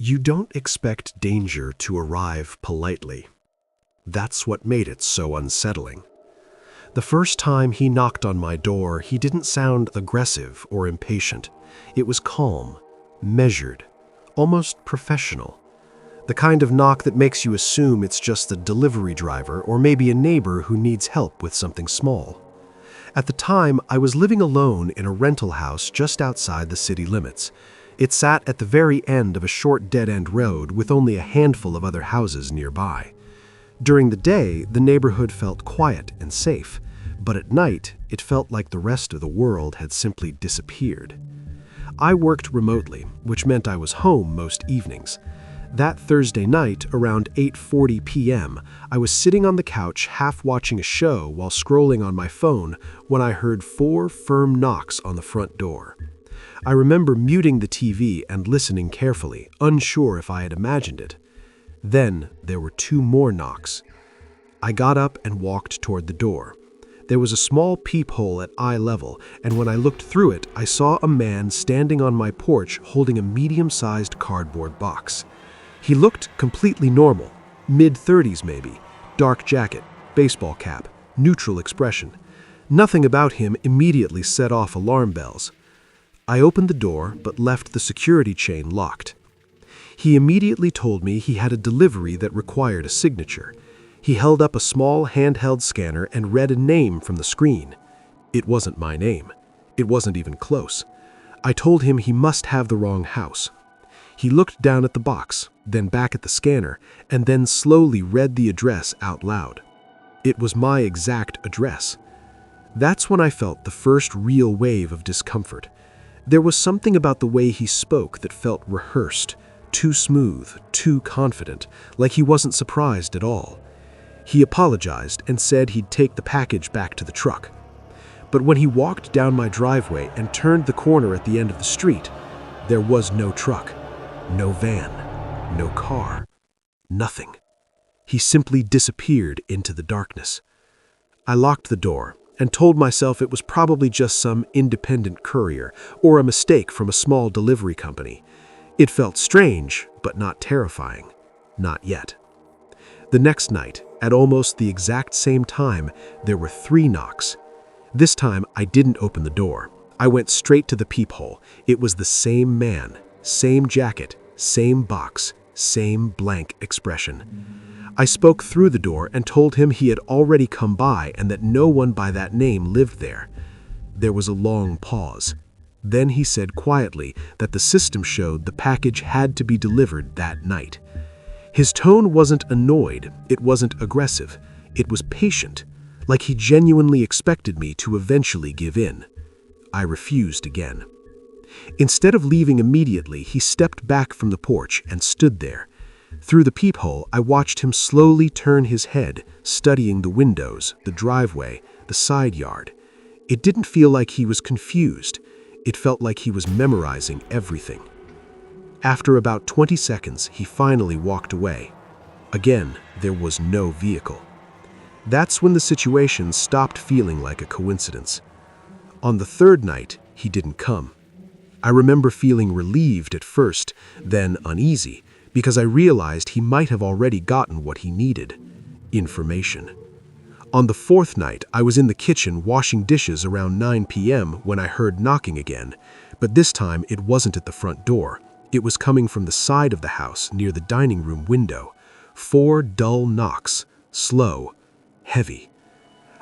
You don't expect danger to arrive politely. That's what made it so unsettling. The first time he knocked on my door, he didn't sound aggressive or impatient. It was calm, measured, almost professional. The kind of knock that makes you assume it's just a delivery driver or maybe a neighbor who needs help with something small. At the time, I was living alone in a rental house just outside the city limits. It sat at the very end of a short dead-end road with only a handful of other houses nearby. During the day, the neighborhood felt quiet and safe, but at night, it felt like the rest of the world had simply disappeared. I worked remotely, which meant I was home most evenings. That Thursday night, around 8:40 p.m., I was sitting on the couch half watching a show while scrolling on my phone when I heard 4 firm knocks on the front door. I remember muting the TV and listening carefully, unsure if I had imagined it. Then there were 2 more knocks. I got up and walked toward the door. There was a small peephole at eye level, and when I looked through it, I saw a man standing on my porch holding a medium-sized cardboard box. He looked completely normal, mid-30s maybe, dark jacket, baseball cap, neutral expression. Nothing about him immediately set off alarm bells. I opened the door but left the security chain locked. He immediately told me he had a delivery that required a signature. He held up a small handheld scanner and read a name from the screen. It wasn't my name. It wasn't even close. I told him he must have the wrong house. He looked down at the box, then back at the scanner, and then slowly read the address out loud. It was my exact address. That's when I felt the first real wave of discomfort. There was something about the way he spoke that felt rehearsed, too smooth, too confident, like he wasn't surprised at all. He apologized and said he'd take the package back to the truck. But when he walked down my driveway and turned the corner at the end of the street, there was no truck, no van, no car, nothing. He simply disappeared into the darkness. I locked the door and told myself it was probably just some independent courier or a mistake from a small delivery company. It felt strange, but not terrifying. Not yet. The next night, at almost the exact same time, there were 3 knocks. This time, I didn't open the door. I went straight to the peephole. It was the same man, same jacket, same box, same blank expression. I spoke through the door and told him he had already come by and that no one by that name lived there. There was a long pause. Then he said quietly that the system showed the package had to be delivered that night. His tone wasn't annoyed, it wasn't aggressive, it was patient, like he genuinely expected me to eventually give in. I refused again. Instead of leaving immediately, he stepped back from the porch and stood there. Through the peephole, I watched him slowly turn his head, studying the windows, the driveway, the side yard. It didn't feel like he was confused. It felt like he was memorizing everything. After about 20 seconds, he finally walked away. Again, there was no vehicle. That's when the situation stopped feeling like a coincidence. On the 3rd night, he didn't come. I remember feeling relieved at first, then uneasy, because I realized he might have already gotten what he needed: information. On the 4th night, I was in the kitchen washing dishes around 9 p.m. when I heard knocking again, but this time it wasn't at the front door. It was coming from the side of the house near the dining room window. 4 dull knocks, slow, heavy.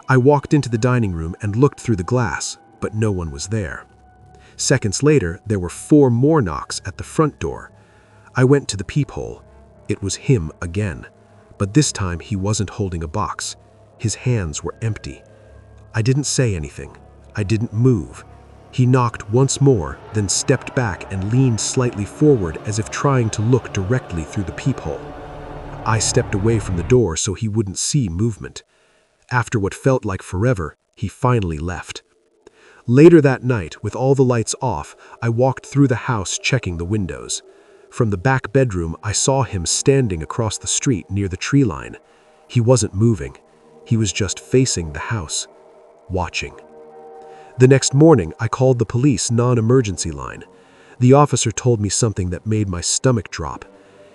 I walked into the dining room and looked through the glass, but no one was there. Seconds later, there were 4 more knocks at the front door. I went to the peephole. It was him again, but this time he wasn't holding a box. His hands were empty. I didn't say anything. I didn't move. He knocked once more, then stepped back and leaned slightly forward as if trying to look directly through the peephole. I stepped away from the door so he wouldn't see movement. After what felt like forever, he finally left. Later that night, with all the lights off, I walked through the house checking the windows. From the back bedroom, I saw him standing across the street near the tree line. He wasn't moving. He was just facing the house, watching. The next morning, I called the police non-emergency line. The officer told me something that made my stomach drop.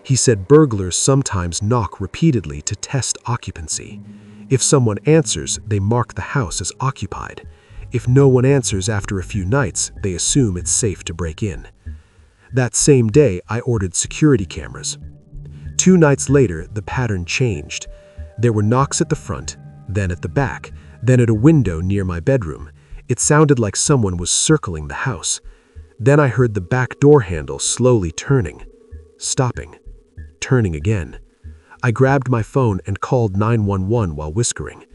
He said burglars sometimes knock repeatedly to test occupancy. If someone answers, they mark the house as occupied. If no one answers after a few nights, they assume it's safe to break in. That same day, I ordered security cameras. 2 nights later, the pattern changed. There were knocks at the front, then at the back, then at a window near my bedroom. It sounded like someone was circling the house. Then I heard the back door handle slowly turning, stopping, turning again. I grabbed my phone and called 911 while whispering.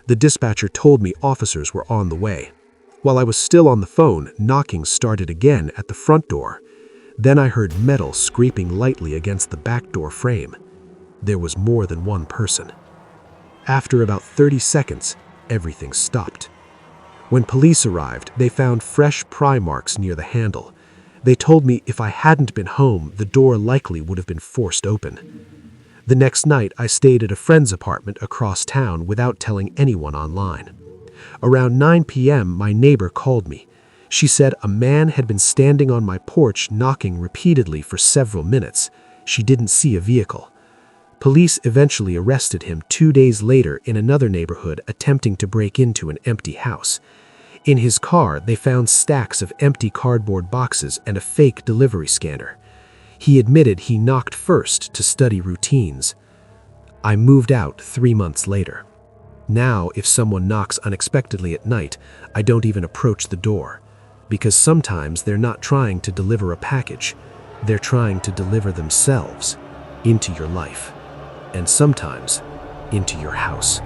The dispatcher told me officers were on the way. While I was still on the phone, knocking started again at the front door. Then I heard metal scraping lightly against the back door frame. There was more than one person. After about 30 seconds, everything stopped. When police arrived, they found fresh pry marks near the handle. They told me if I hadn't been home, the door likely would have been forced open. The next night, I stayed at a friend's apartment across town without telling anyone online. Around 9 p.m., my neighbor called me. She said a man had been standing on my porch knocking repeatedly for several minutes. She didn't see a vehicle. Police eventually arrested him 2 days later in another neighborhood attempting to break into an empty house. In his car, they found stacks of empty cardboard boxes and a fake delivery scanner. He admitted he knocked first to study routines. I moved out 3 months later. Now, if someone knocks unexpectedly at night, I don't even approach the door. Because sometimes they're not trying to deliver a package. They're trying to deliver themselves into your life. And sometimes into your house.